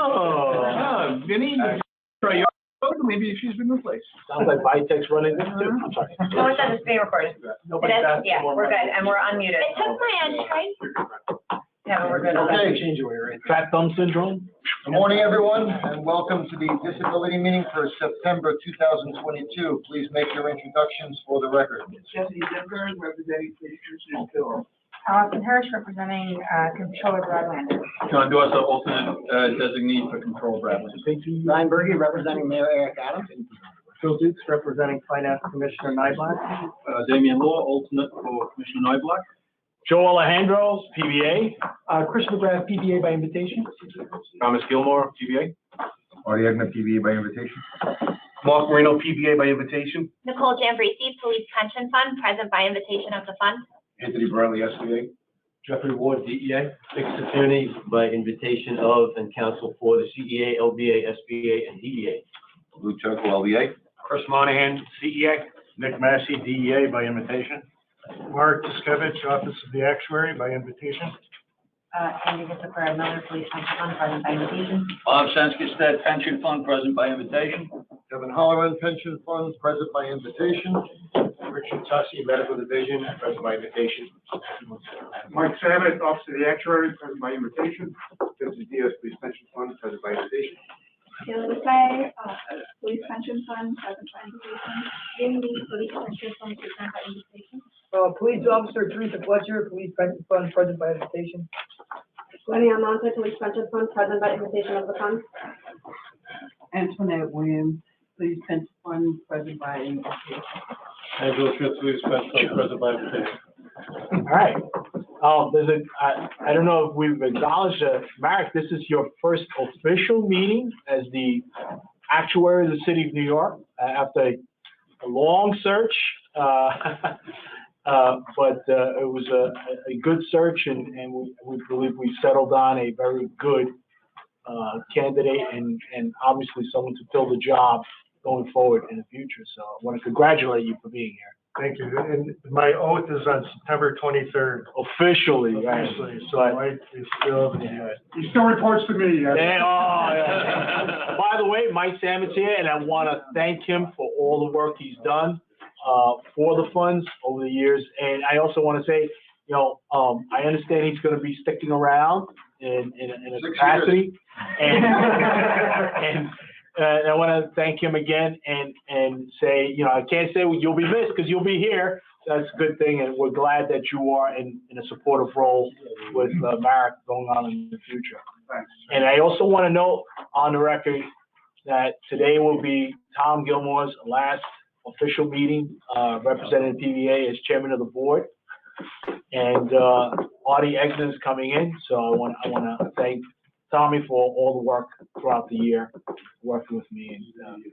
Oh, Vinny, try your maybe she's been replaced. Sounds like Vitek's running this too. I'm sorry. No, it says it's being recorded. Nobody It is? passed Yeah, one we're like good, and we're unmuted. It took my entry. Yeah, but we're good. Okay, change your way, right? Fat thumb syndrome? Good morning, everyone, and welcome to the disability meeting for September 2022. Please make your introductions for the record. Jesse Denver, representing City Commissioner Phil. Allison Hirsch representing, Controller Broadlander. John Dorsa, alternate designee for Control Bradley. Ryan Berge, representing Mayor Eric Adams. Phil Dukes representing Finance Commissioner Nyblack. Damian Law, alternate for Commissioner Nyblack. Joe Alejandro, PBA. Chris McGrath, PBA by invitation. Thomas Gilmore, PBA. Artie Egner, PBA by invitation. Mark Marino, PBA by invitation. Nicole Jambrisi, Police Pension Fund, present by invitation of the fund. Anthony Bradley, SBA. Jeffrey Ward, DEA. Mixed attorneys by invitation of and counsel for the CEA, LBA, SBA, and DEA. Lou Turco, LBA. Chris Monahan, CEA. Nick Massey, DEA by invitation. Mark Tiskevich, Office of the Actuary by invitation. Andy Christopher, another Police Pension Fund, present by invitation. Bob Senskestead, Pension Fund, present by invitation. Kevin Holloran, Pension Funds, present by invitation. Richard Tussie, Medical Division, present by invitation. Mike Savage, Office of the Actuary, present by invitation. Joseph Diaz, Police Pension Fund, present by invitation. Taylor Desai, Police Pension Fund, present by invitation. Jamie, Police Pension Fund, present by invitation. Police Officer Teresa Fletcher, Police Pension Fund, present by invitation. Lenny Almonte, Police Pension Fund, present by invitation of the fund. Antoinette Williams, Police Pension Fund, present by invitation. Angela Schmitz, Police Pension Fund, present by invitation. All right. I don't know if we've acknowledged, Marek, this is your first official meeting as the actuary of the city of New York after a long search. But it was a good search, and we believe we settled on a very good candidate and obviously someone to fill the job going forward in the future. So I want to congratulate you for being here. Thank you. And my oath is on September 23rd. Officially, right? So Mike is still, He still reports to me. Yeah. By the way, Mike Salmon's here, and I want to thank him for all the work he's done for the funds over the years. And I also want to say, I understand he's going to be sticking around in a capacity, and I want to thank him again and say, I can't say you'll be missed because you'll be here. That's a good thing, and we're glad that you are in a supportive role with Marek going on in the future. Thanks. And I also want to note on the record that today will be Tom Gilmore's last official meeting representing PVA as chairman of the board, and Artie Egner is coming in. So I want to thank Tommy for all the work throughout the year, working with me, and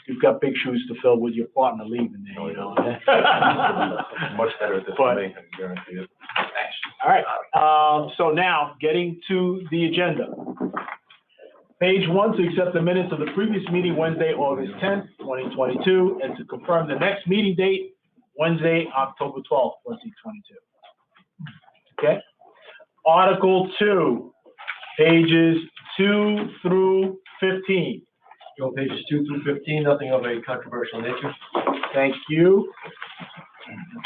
you've got big shoes to fill with your partner leaving there. Much better at this than me, I guarantee it. All right. So now getting to the agenda. Page 1, to accept the minutes of the previous meeting, Wednesday, August 10th, 2022, and to confirm the next meeting date, Wednesday, October 12th, 2022. Okay. Article 2, pages 2 through 15. Pages 2 through 15, nothing of a controversial nature. Thank you.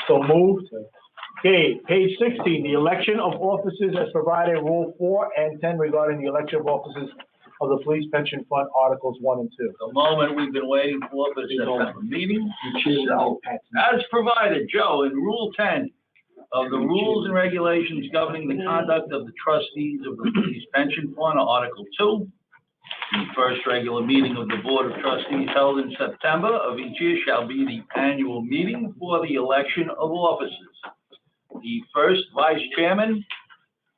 So moved. Okay, page 16, the election of officers as provided in Rule 4 and 10 regarding the election of officers of the Police Pension Fund, Articles 1 and 2. The moment we've been waiting for the September meeting. So, as provided, Joe, in Rule 10 of the Rules and Regulations governing the conduct of the trustees of the Police Pension Fund, Article 2, the first regular meeting of the Board of Trustees held in September of each year shall be the annual meeting for the election of officers. The first vice chairman,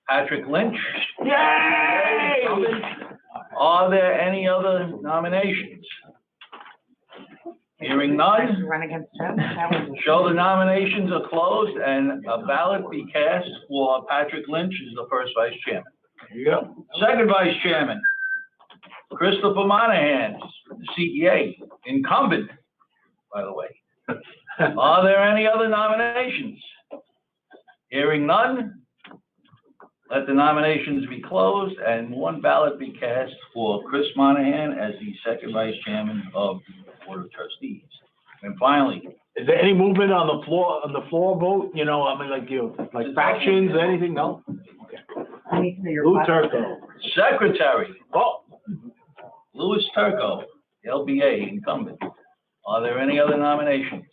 Patrick Lynch. Yay! Are there any other nominations? Hearing none, Run against Joe. show the nominations are closed and a ballot be cast for Patrick Lynch as the first vice chairman. There you go. Second vice chairman, Christopher Monahan, CEA, incumbent, by the way. Are there any other nominations? Hearing none, let the nominations be closed and one ballot be cast for Chris Monahan as the second vice chairman of the Board of Trustees. And finally, Is there any movement on the floor vote? You know, I mean, like factions, anything? No? I need to know your. Lou question. Turco. secretary, Oh, Louis Turco, LBA incumbent. Are there any other nominations?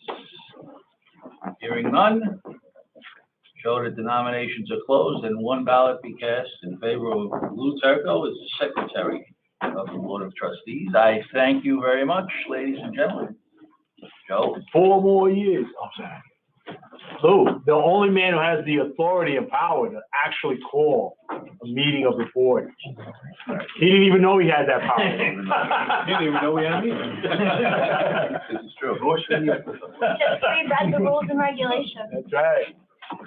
Hearing none, show that the nominations are closed and one ballot be cast in favor of Lou Turco as the secretary of the Board of Trustees. I thank you very much, ladies and gentlemen. Joe? 4 more years. I'm sorry. Lou, the only man who has the authority and power to actually call a meeting of the board. He didn't even know he had that power. He didn't even know we had a meeting. This is true. Just reread the rules and regulations. That's right.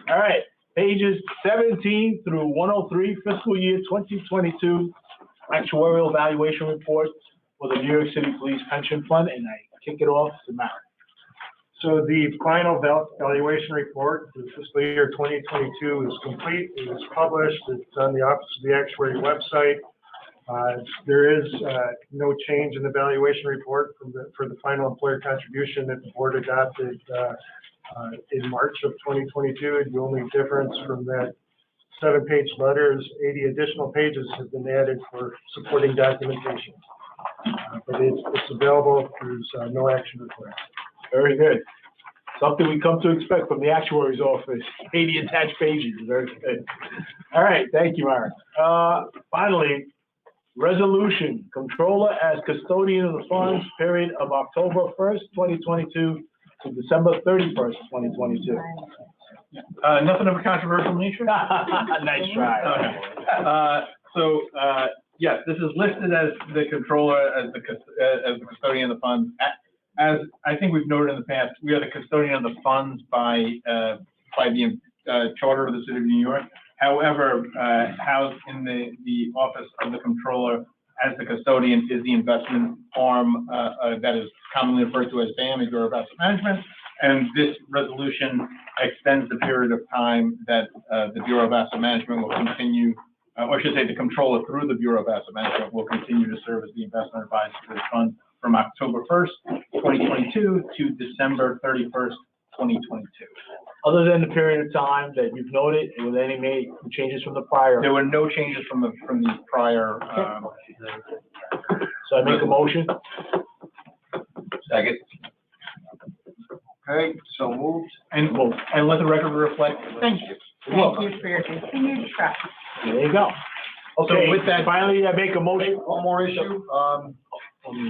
All right, pages 17 through 103, fiscal year 2022 actuarial evaluation report for the New York City Police Pension Fund, and I kick it off to Mary. So the final valuation report for fiscal year 2022 is complete. It was published. It's on the Office of the Actuary website. There is no change in the valuation report for the final employer contribution that the board adopted in March of 2022. The only difference from that 7-page letter is 80 additional pages have been added for supporting documentation. But it's available. There's no action required. Very good. Something we come to expect from the actuary's office. 80 attached pages. Very good. All right, thank you, Mary. Finally, resolution, controller as custodian of the funds, period of October 1st, 2022 to December 31st, 2022. Nothing of a controversial nature? Nice try. Yes, this is listed as the controller, as the custodian of the funds. As I think we've noted in the past, we are the custodian of the funds by the charter of the City of New York. However, housed in the office of the controller as the custodian is the investment arm that is commonly referred to as BAM, Bureau of Asset Management. And this resolution extends the period of time that the Bureau of Asset Management will continue, or I should say the controller through the Bureau of Asset Management will continue to serve as the investment advisor to the fund from October 1st, 2022 to December 31st, 2022. Other than the period of time that you've noted, were there any changes from the prior? There were no changes from the prior. So I make a motion. Second. Okay, so moved. And let the record reflect. Thank you. Thank you for your continued trust. There you go. Okay, So with that, finally, I make a motion. One more issue.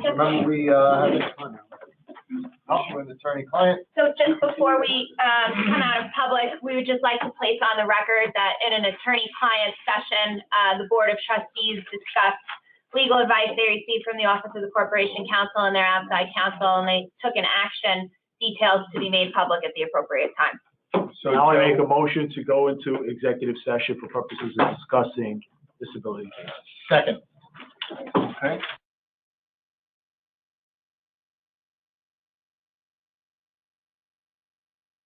Remember we have issue with attorney-client. So just before we come out of public, we would just like to place on the record that in an attorney-client session, the Board of Trustees discussed legal advice they received from the Office of the Corporation Counsel and their outside counsel, and they took an action, details to be made public at the appropriate time. So now I make a motion to go into executive session for purposes of discussing disability cases. Second. Okay,